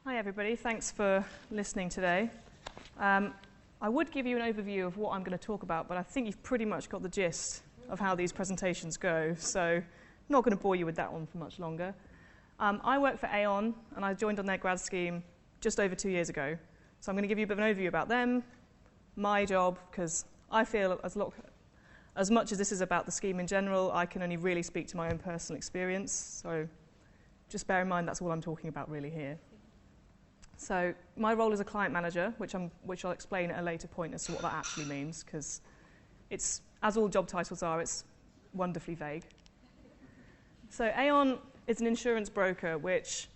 Hi everybody, thanks for listening today. I would give you an overview of what I'm going to talk about, but I think you've pretty much got the gist of how these presentations go, so I'm not going to bore you with that one for much longer. I work for Aon, and I joined on their grad scheme just over 2 years ago. So I'm going to give you a bit of an overview about them, my job, because I feel as much as this is about the scheme in general, I can only really speak to my own personal experience. So just bear in mind that's all I'm talking about really here. So my role is a client manager, which I'll explain at a later point as to what that actually means, because it's, as all job titles are, it's wonderfully vague. So Aon is an insurance broker, which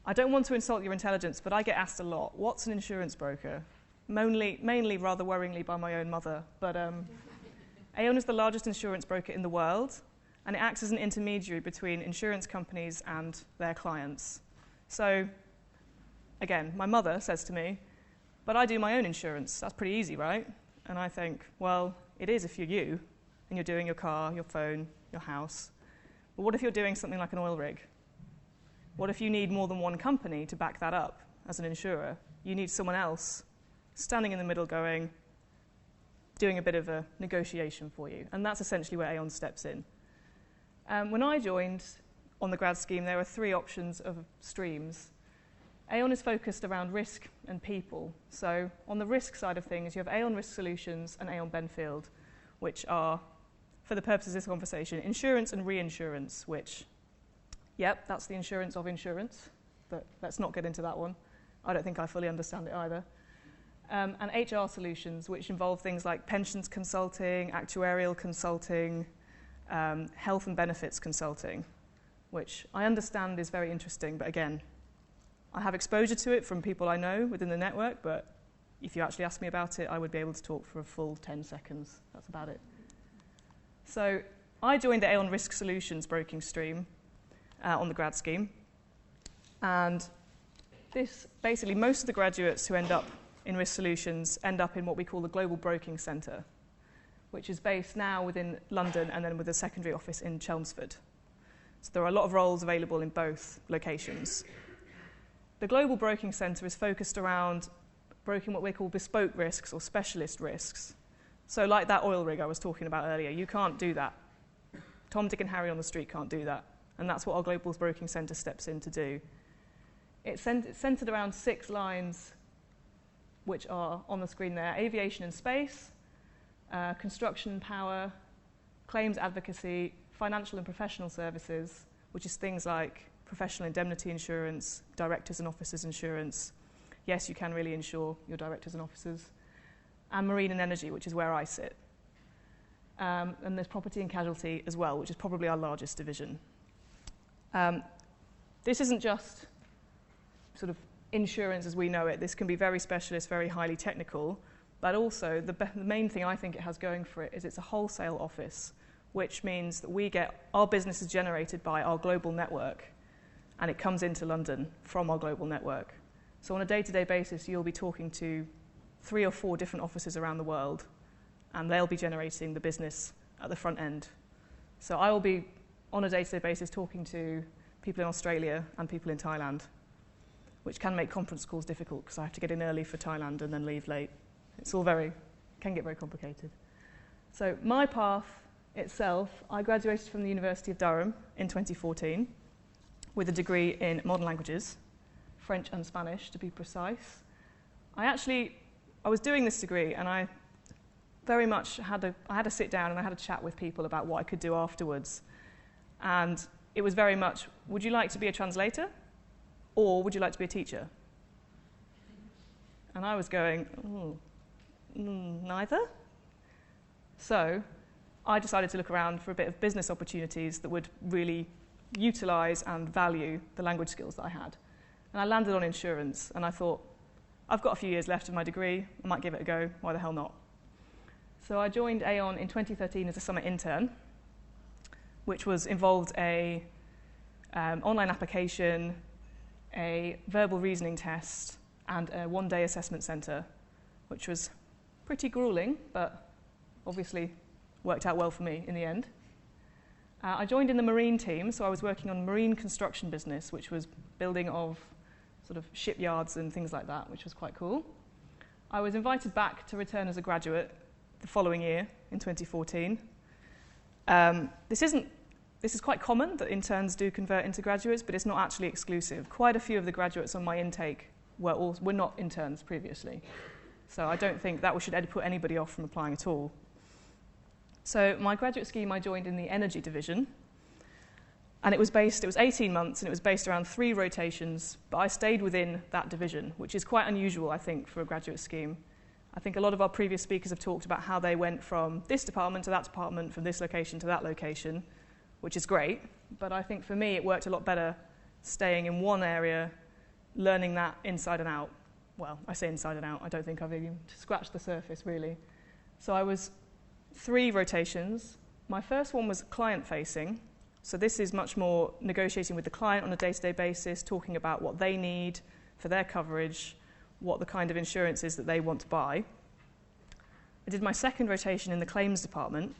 I don't want to insult your intelligence, but I get asked a lot, what's an insurance broker? Mainly rather worryingly by my own mother. But Aon is the largest insurance broker in the world, and it acts as an intermediary between insurance companies and their clients. So again, my mother says to me, but I do my own insurance. That's pretty easy, right? And I think, well, it is if you're you, and you're doing your car, your phone, your house. But what if you're doing something like an oil rig? What if you need more than one company to back that up as an insurer? You need someone else standing in the middle doing a bit of a negotiation for you. And that's essentially where Aon steps in. When I joined on the grad scheme, there were 3 options of streams. Aon is focused around risk and people. So on the risk side of things, you have Aon Risk Solutions and Aon Benfield, which are, for the purposes of this conversation, insurance and reinsurance, which, yep, that's the insurance of insurance, but let's not get into that one. I don't think I fully understand it either. And HR solutions, which involve things like pensions consulting, actuarial consulting, health and benefits consulting, which I understand is very interesting, but again, I have exposure to it from people I know within the network, but if you actually ask me about it, I would be able to talk for a full 10 seconds. That's about it. So I joined the Aon Risk Solutions broking stream on the grad scheme. And this basically, most of the graduates who end up in Risk Solutions end up in what we call the Global Broking Centre, which is based now within London and then with a secondary office in Chelmsford. So there are a lot of roles available in both locations. The Global Broking Centre is focused around broking what we call bespoke risks or specialist risks. So like that oil rig I was talking about earlier, you can't do that. Tom, Dick and Harry on the street can't do that. And that's what our Global Broking Centre steps in to do. It's centred around 6 lines which are on the screen there: aviation and space, construction and power, claims advocacy, financial and professional services, which is things like professional indemnity insurance, directors and officers insurance. Yes, you can really insure your directors and officers. And marine and energy, which is where I sit. And there's property and casualty as well, which is probably our largest division. This isn't just sort of insurance as we know it. This can be very specialist, very highly technical, but also the main thing I think it has going for it is it's a wholesale office, which means that our business is generated by our global network, and it comes into London from our global network. So on a day-to-day basis, you'll be talking to 3 or 4 different offices around the world, and they'll be generating the business at the front end. So I will be, on a day-to-day basis, talking to people in Australia and people in Thailand, which can make conference calls difficult because I have to get in early for Thailand and then leave late. It's all can get very complicated. So my path itself, I graduated from the University of Durham in 2014 with a degree in modern languages, French and Spanish to be precise. I was doing this degree and I very much had a sit down and I had a chat with people about what I could do afterwards. And it was very much, would you like to be a translator or would you like to be a teacher? And I was going, neither. So I decided to look around for a bit of business opportunities that would really utilize and value the language skills that I had. And I landed on insurance, and I thought, I've got a few years left of my degree, I might give it a go, why the hell not? So I joined Aon in 2013 as a summer intern, which involved a online application, a verbal reasoning test, and a 1-day assessment centre, which was pretty grueling, but obviously worked out well for me in the end. I joined in the marine team, so I was working on marine construction business, which was building of sort of shipyards and things like that, which was quite cool. I was invited back to return as a graduate the following year in 2014. This is quite common that interns do convert into graduates, but it's not actually exclusive. Quite a few of the graduates on my intake were not interns previously. So I don't think that should put anybody off from applying at all. So my graduate scheme I joined in the energy division, and it was 18 months, and it was based around 3 rotations, but I stayed within that division, which is quite unusual, I think, for a graduate scheme. I think a lot of our previous speakers have talked about how they went from this department to that department, from this location to that location, which is great, but I think for me it worked a lot better staying in one area, learning that inside and out. Well, I say inside and out, I don't think I've even scratched the surface, really. So I was 3 rotations. My first one was client-facing, so this is much more negotiating with the client on a day-to-day basis, talking about what they need for their coverage, what the kind of insurance is that they want to buy. I did my second rotation in the claims department,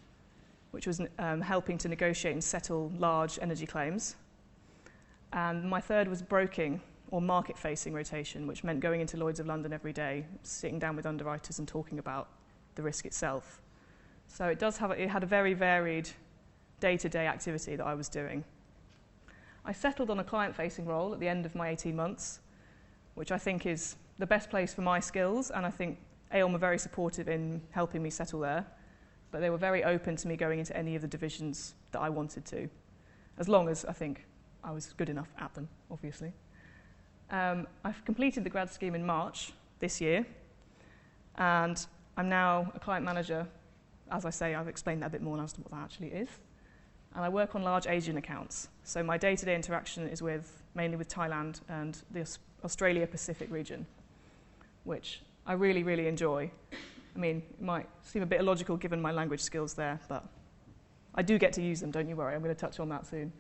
which was helping to negotiate and settle large energy claims. And my third was broking or market-facing rotation, which meant going into Lloyd's of London every day, sitting down with underwriters and talking about the risk itself. So it had a very varied day-to-day activity that I was doing. I settled on a client-facing role at the end of my 18 months, which I think is the best place for my skills, and I think Aon were very supportive in helping me settle there, but they were very open to me going into any of the divisions that I wanted to, as long as I think I was good enough at them, obviously. I've completed the grad scheme in March this year, and I'm now a client manager. As I say, I've explained that a bit more as to what that actually is. And I work on large Asian accounts. So my day-to-day interaction is mainly with Thailand and the Australia-Pacific region, which I really, really enjoy. I mean, it might seem a bit illogical given my language skills there, but I do get to use them, don't you worry. I'm going to touch on that soon.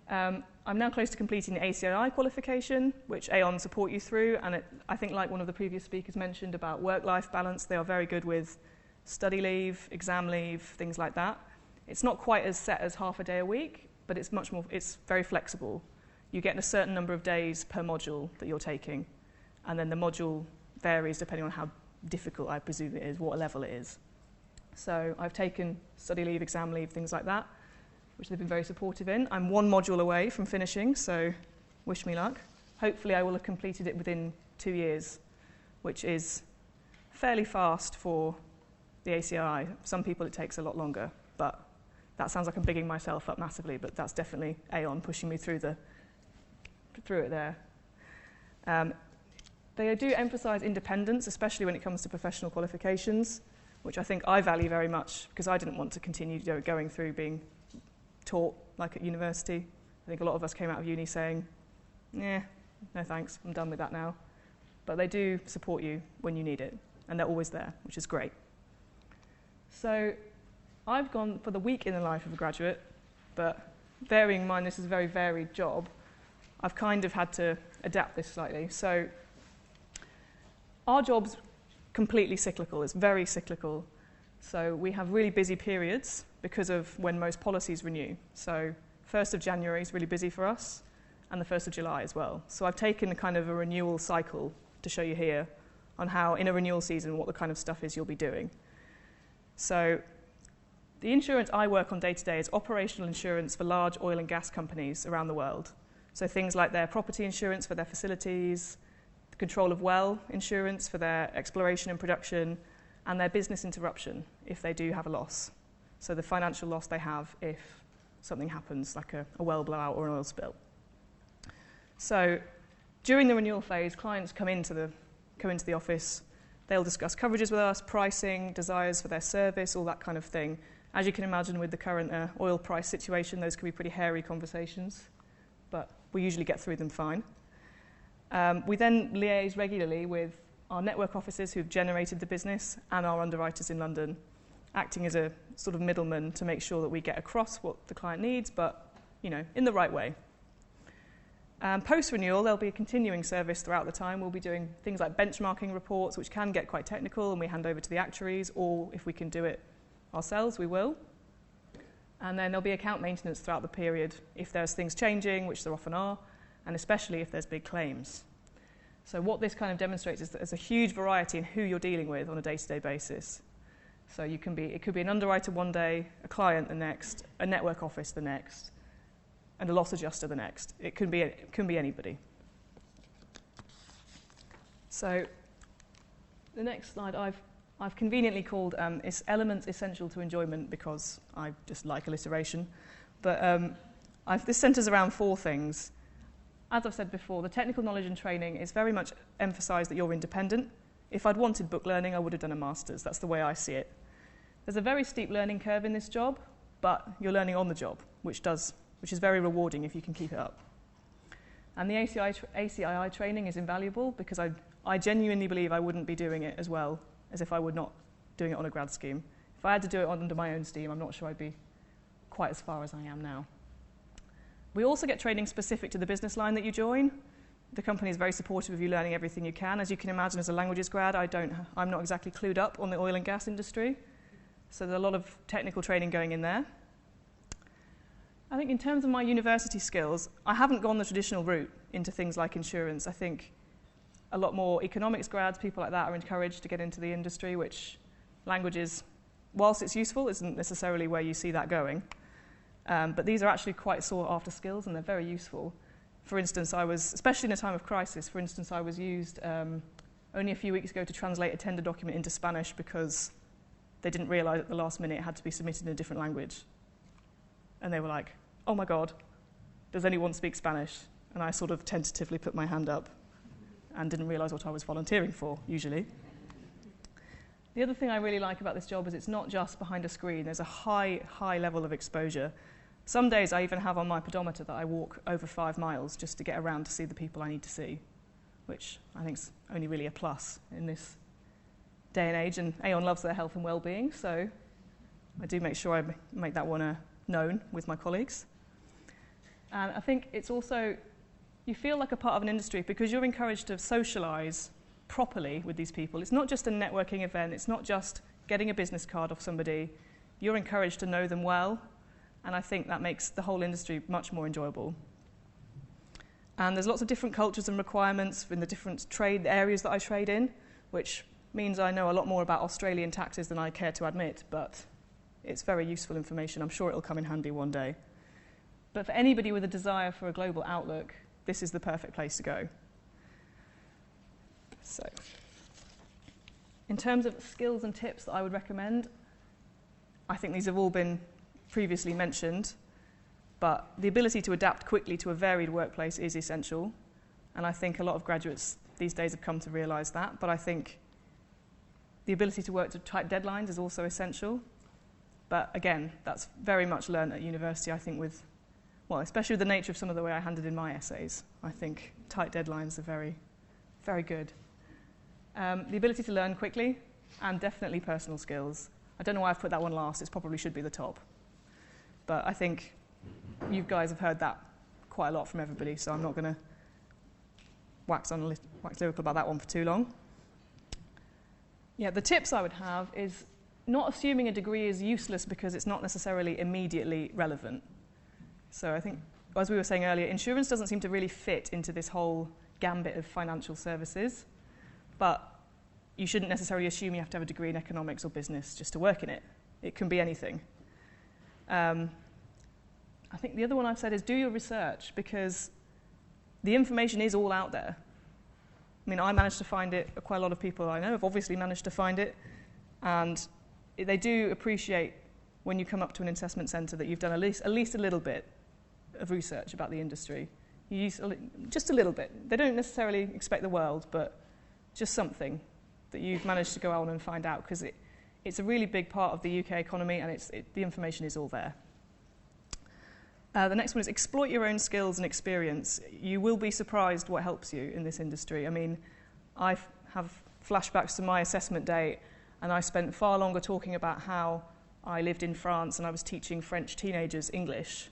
I'm now close to completing the CII qualification, which Aon support you through, and I think like one of the previous speakers mentioned about work-life balance, they are very good with study leave, exam leave, things like that. It's not quite as set as half a day a week, but it's very flexible. You get a certain number of days per module that you're taking, and then the module varies depending on how difficult, I presume it is, what level it is. So I've taken study leave, exam leave, things like that, which they've been very supportive in. I'm 1 module away from finishing, so wish me luck. Hopefully I will have completed it within 2 years, which is fairly fast for the ACII. Some people it takes a lot longer, but that sounds like I'm bigging myself up massively, but that's definitely Aon pushing me through it there. They do emphasise independence, especially when it comes to professional qualifications, which I think I value very much because I didn't want to continue going through being taught like at university. I think a lot of us came out of uni saying, no thanks, I'm done with that now. But they do support you when you need it, and they're always there, which is great. So I've gone for the week in the life of a graduate, but bearing in mind this is a very varied job, I've kind of had to adapt this slightly. So our job's completely cyclical, it's very cyclical. So we have really busy periods because of when most policies renew. So 1st of January is really busy for us, and the 1st of July as well. So I've taken kind of a renewal cycle to show you here on how in a renewal season what the kind of stuff is you'll be doing. So the insurance I work on day to day is operational insurance for large oil and gas companies around the world. So things like their property insurance for their facilities, the control of well insurance for their exploration and production, and their business interruption if they do have a loss. So the financial loss they have if something happens, like a well blowout or an oil spill. So during the renewal phase, clients come into the office. They'll discuss coverages with us, pricing, desires for their service, all that kind of thing. As you can imagine, with the current oil price situation, those can be pretty hairy conversations, but we usually get through them fine. We then liaise regularly with our network officers who've generated the business and our underwriters in London, acting as a sort of middleman to make sure that we get across what the client needs, but in the right way. Post-renewal, there'll be a continuing service throughout the time. We'll be doing things like benchmarking reports, which can get quite technical, and we hand over to the actuaries, or if we can do it ourselves, we will. And then there'll be account maintenance throughout the period if there's things changing, which there often are, and especially if there's big claims. So what this kind of demonstrates is that there's a huge variety in who you're dealing with on a day-to-day basis. So it could be an underwriter one day, a client the next, a network office the next, and a loss adjuster the next. It can be anybody. So the next slide I've conveniently called is elements essential to enjoyment because I just like alliteration. But this centres around 4 things. As I've said before, the technical knowledge and training is very much emphasised that you're independent. If I'd wanted book learning, I would have done a master's. That's the way I see it. There's a very steep learning curve in this job, but you're learning on the job, which is very rewarding if you can keep it up. And the ACII training is invaluable because I genuinely believe I wouldn't be doing it as well as if I were not doing it on a grad scheme. If I had to do it under my own steam, I'm not sure I'd be quite as far as I am now. We also get training specific to the business line that you join. The company is very supportive of you learning everything you can. As you can imagine, as a languages grad, I'm not exactly clued up on the oil and gas industry. So there's a lot of technical training going in there. I think in terms of my university skills, I haven't gone the traditional route into things like insurance. I think a lot more economics grads, people like that, are encouraged to get into the industry, which languages, whilst it's useful, isn't necessarily where you see that going. But these are actually quite sought-after skills, and they're very useful. For instance, especially in a time of crisis, I was used only a few weeks ago to translate a tender document into Spanish because they didn't realise at the last minute it had to be submitted in a different language. And they were like, oh my God, does anyone speak Spanish? And I sort of tentatively put my hand up and didn't realise what I was volunteering for, usually. The other thing I really like about this job is it's not just behind a screen. There's a high level of exposure. Some days I even have on my pedometer that I walk over 5 miles just to get around to see the people I need to see, which I think is only really a plus in this day and age. And Aon loves their health and well-being, so I do make sure I make that one known with my colleagues. And I think it's also, you feel like a part of an industry because you're encouraged to socialise properly with these people. It's not just a networking event. It's not just getting a business card off somebody. You're encouraged to know them well, and I think that makes the whole industry much more enjoyable. And there's lots of different cultures and requirements in the different trade areas that I trade in, which means I know a lot more about Australian taxes than I care to admit, but it's very useful information. I'm sure it'll come in handy one day. But for anybody with a desire for a global outlook, this is the perfect place to go. So, in terms of skills and tips that I would recommend, I think these have all been previously mentioned, but the ability to adapt quickly to a varied workplace is essential, and I think a lot of graduates these days have come to realise that, but I think the ability to work to tight deadlines is also essential. But again, that's very much learned at university, I think, especially with the nature of some of the way I handed in my essays. I think tight deadlines are very, very good. The ability to learn quickly, and definitely personal skills. I don't know why I've put that one last. It probably should be the top. But I think you guys have heard that quite a lot from everybody, so I'm not going to wax lyrical about that one for too long. Yeah, the tips I would have is not assuming a degree is useless because it's not necessarily immediately relevant. So I think, as we were saying earlier, insurance doesn't seem to really fit into this whole gambit of financial services. But you shouldn't necessarily assume you have to have a degree in economics or business just to work in it. It can be anything. I think the other one I've said is do your research because the information is all out there. I mean, I managed to find it. Quite a lot of people I know have obviously managed to find it. And they do appreciate when you come up to an assessment centre that you've done at least a little bit of research about the industry. You use just a little bit. They don't necessarily expect the world, but just something that you've managed to go on and find out because it's a really big part of the UK economy and the information is all there. The next one is exploit your own skills and experience. You will be surprised what helps you in this industry. I mean, I have flashbacks to my assessment day and I spent far longer talking about how I lived in France and I was teaching French teenagers English,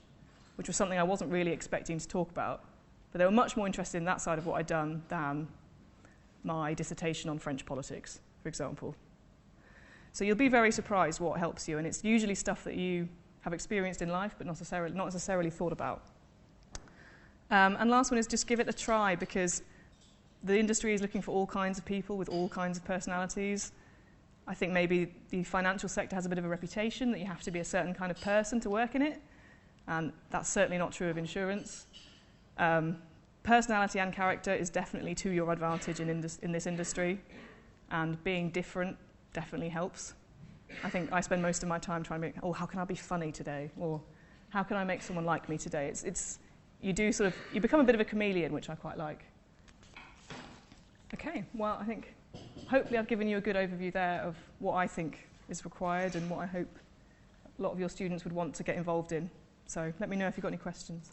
which was something I wasn't really expecting to talk about. But they were much more interested in that side of what I'd done than my dissertation on French politics, for example. So you'll be very surprised what helps you, and it's usually stuff that you have experienced in life but not necessarily thought about. And last one is just give it a try, because the industry is looking for all kinds of people with all kinds of personalities. I think maybe the financial sector has a bit of a reputation that you have to be a certain kind of person to work in it, and that's certainly not true of insurance. Personality and character is definitely to your advantage in this industry, and being different definitely helps. I think I spend most of my time trying to make, how can I be funny today? Or how can I make someone like me today? You become a bit of a chameleon, which I quite like. Okay, well, I think hopefully I've given you a good overview there of what I think is required and what I hope a lot of your students would want to get involved in. So let me know if you've got any questions.